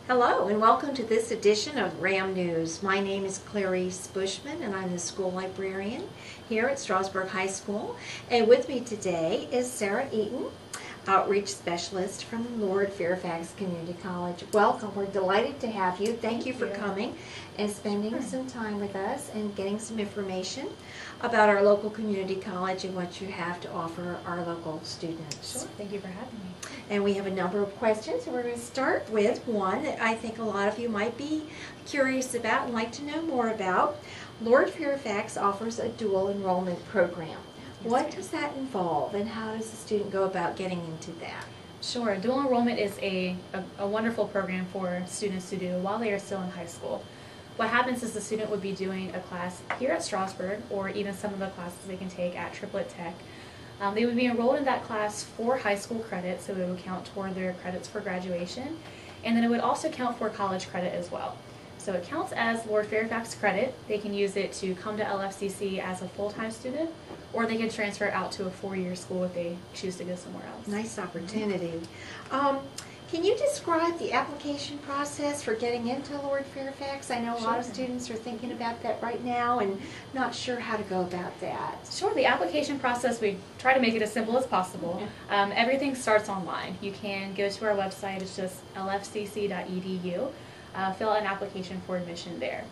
Hello and welcome to this edition of RAM News. My name is Clarisse Bushman and I'm the school librarian here at Strasburg High School. And with me today is Sarah Eaton, outreach specialist from Lord Fairfax Community College. Welcome. We're delighted to have you. Thank you for coming and spending some time with us and getting some information about our local community college and what you have to offer our local students. Sure. Thank you for having me. And we have a number of questions, and we're going to start with one that I think a lot of you might be curious about and like to know more about. Lord Fairfax offers a dual enrollment program. What does that involve, and how does the student go about getting into that? Sure. Dual enrollment is a wonderful program for students to do while they are still in high school. What happens is the student would be doing a class here at Strasburg, or even some of the classes they can take at Triplet Tech. They would be enrolled in that class for high school credit, so it would count toward their credits for graduation, and then it would also count for college credit as well. So it counts as Lord Fairfax credit. They can use it to come to LFCC as a full-time student, or they can transfer out to a four-year school if they choose to go somewhere else. Nice opportunity. Can you describe the application process for getting into Lord Fairfax? I know a lot of students are thinking about that right now and not sure how to go about that. Sure. The application process, we try to make it as simple as possible. Everything starts online. You can go to our website. It's just lfcc.edu. Fill out an application for admission there.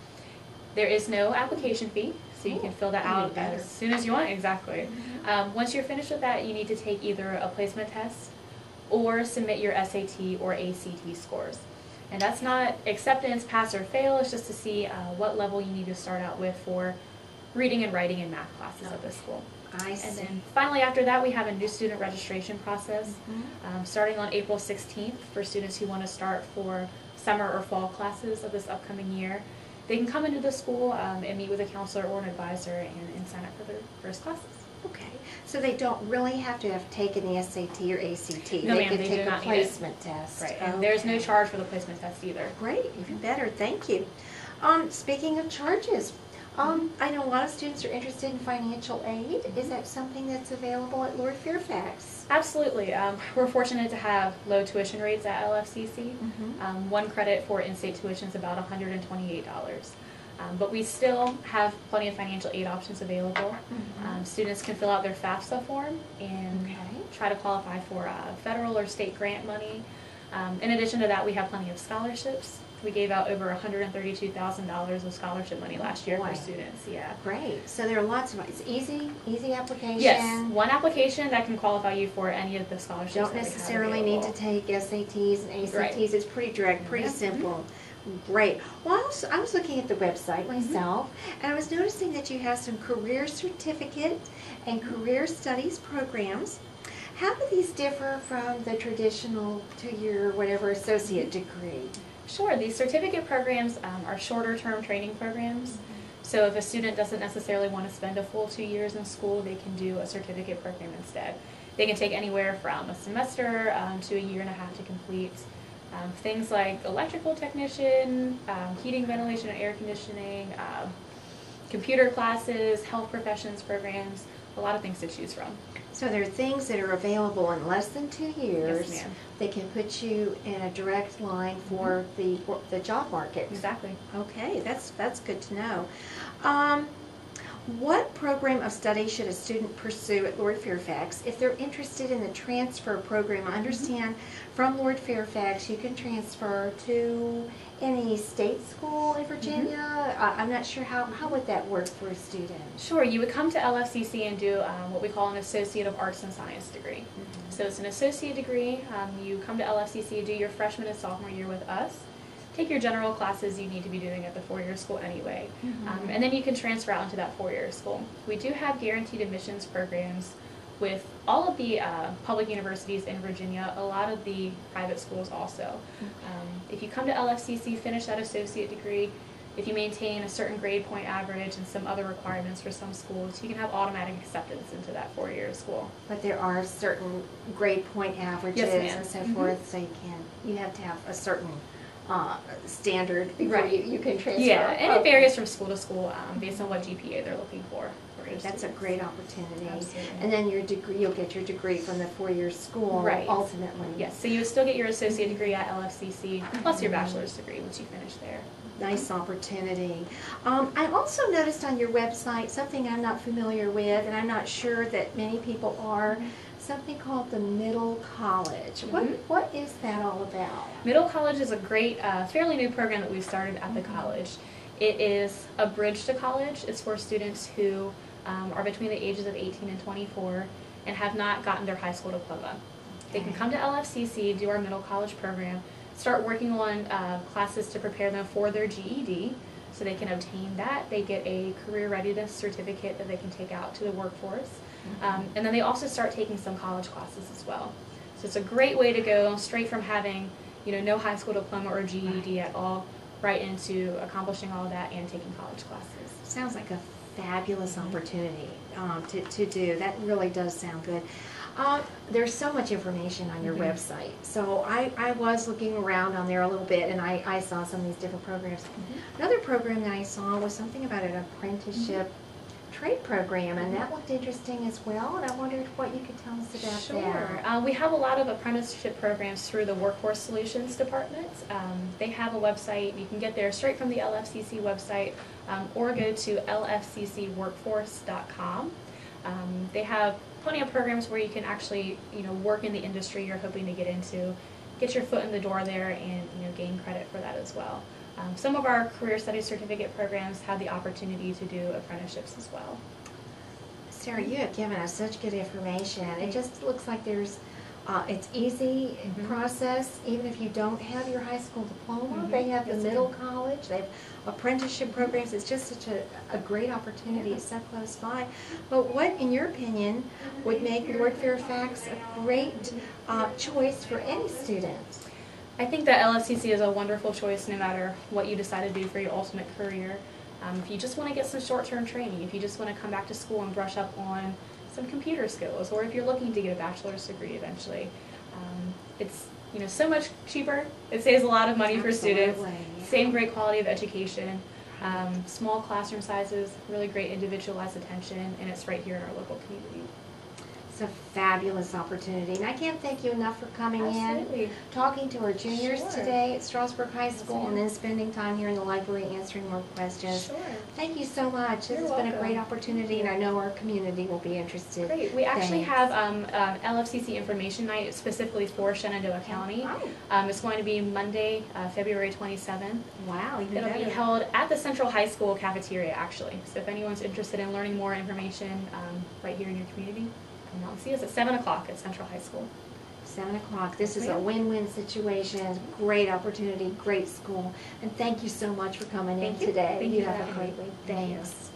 There is no application fee, so you can fill that out as soon as you want. Exactly. Once you're finished with that, you need to take either a placement test or submit your SAT or ACT scores. And that's not acceptance, pass or fail, it's just to see what level you need to start out with for reading and writing and math classes at this school. I see. And then finally after that we have a new student registration process starting on April 16th for students who want to start for summer or fall classes of this upcoming year. They can come into the school and meet with a counselor or an advisor and sign up for their first classes. Okay, so they don't really have to have taken the SAT or ACT. No, they can they take do a not placement test. Right, and there's no charge for the placement test either. Great, even better, thank you. Speaking of charges, I know a lot of students are interested in financial aid. Is that something that's available at Lord Fairfax? Absolutely. We're fortunate to have low tuition rates at LFCC. One credit for in-state tuition is about $128. But we still have plenty of financial aid options available. Students can fill out their FAFSA form and try to qualify for federal or state grant money. In addition to that, we have plenty of scholarships. We gave out over $132,000 of scholarship money last year for students. Yeah. Great. So there are lots of, it's easy application. Yes, one application that can qualify you for any of the scholarships. Don't necessarily need to take SATs and ACTs. Right. It's pretty direct, pretty simple. Great. Well, I was looking at the website myself, and I was noticing that you have some career certificate and career studies programs. How do these differ from the traditional two-year whatever associate degree? Sure. These certificate programs are shorter-term training programs. So if a student doesn't necessarily want to spend a full 2 years in school, they can do a certificate program instead. They can take anywhere from a semester to a year and a half to complete. Things like electrical technician, heating, ventilation, and air conditioning, computer classes, health professions programs, a lot of things to choose from. So there are things that are available in less than 2 years. Yes, ma'am. They can put you in a direct line for the job market. Exactly. Okay, that's good to know. What program of study should a student pursue at Lord Fairfax if they're interested in the transfer program? I understand from Lord Fairfax you can transfer to any state school in Virginia. I'm not sure how would that work for a student. Sure, you would come to LFCC and do what we call an Associate of Arts and Science degree. So it's an associate degree. You come to LFCC, do your freshman and sophomore year with us. Take your general classes you need to be doing at the four-year school anyway, and then you can transfer out into that four-year school. We do have guaranteed admissions programs with all of the public universities in Virginia, a lot of the private schools also. If you come to LFCC, finish that associate degree, if you maintain a certain grade point average and some other requirements for some schools, you can have automatic acceptance into that four-year school. But there are certain grade point averages and so forth, so you have to have a certain standard before you can transfer. Yeah, and it varies from school to school based on what GPA they're looking for. for your That's a students. great opportunity. Absolutely. And then your degree, you'll get your degree from the 4-year school Right. ultimately. Yes, so you would still get your associate degree at LFCC plus your bachelor's degree once you finish there. Nice opportunity. I also noticed on your website something I'm not familiar with, and I'm not sure that many people are, something called the Middle College. What is that all about? Middle College is a great, fairly new program that we've started at the college. It is a bridge to college. It's for students who are between the ages of 18 and 24 and have not gotten their high school diploma. They can come to LFCC, do our Middle College program, start working on classes to prepare them for their GED, so they can obtain that. They get a career readiness certificate that they can take out to the workforce. And then they also start taking some college classes as well. So it's a great way to go straight from having, no high school diploma or GED at all, right into accomplishing all of that and taking college classes. Sounds like a fabulous opportunity to do. That really does sound good. There's so much information on your website. So I was looking around on there a little bit, and I saw some of these different programs. Another program that I saw was something about an apprenticeship trade program, and that looked interesting as well, and I wondered what you could tell us about Sure. that. We have a lot of apprenticeship programs through the Workforce Solutions Department. They have a website. You can get there straight from the LFCC website, or go to lfccworkforce.com. They have plenty of programs where you can actually, work in the industry you're hoping to get into, get your foot in the door there, and gain credit for that as well. Some of our career studies certificate programs have the opportunity to do apprenticeships as well. Sarah, you have given us such good information. It just looks like it's easy process, even if you don't have your high school diploma. They have the middle college, they have apprenticeship programs. It's just such a great opportunity. It's so close by. But what, in your opinion, would make Lord Fairfax a great choice for any student? I think that LFCC is a wonderful choice no matter what you decide to do for your ultimate career. If you just want to get some short-term training, if you just want to come back to school and brush up on some computer skills, or if you're looking to get a bachelor's degree eventually, it's so much cheaper. It saves a lot of money for students. Same great quality of education, small classroom sizes, really great individualized attention, and it's right here in our local community. It's a fabulous opportunity, and I can't thank you enough for coming in, talking to our juniors today at Strasburg High School, and then spending time here in the library answering more questions. Thank you so much. This has been a great opportunity, and I know our community will be interested. Great. We actually have LFCC Information Night specifically for Shenandoah County. It's going to be Monday, February 27th. Wow, even It'll better. be held at the Central High School cafeteria, actually. So if anyone's interested in learning more information right here in your community, come out and see us at 7 o'clock at Central High School. 7 o'clock. This is a win-win situation. Great opportunity, great school. And thank you so much for coming in today. Thank you have for a having great me. week. Thanks.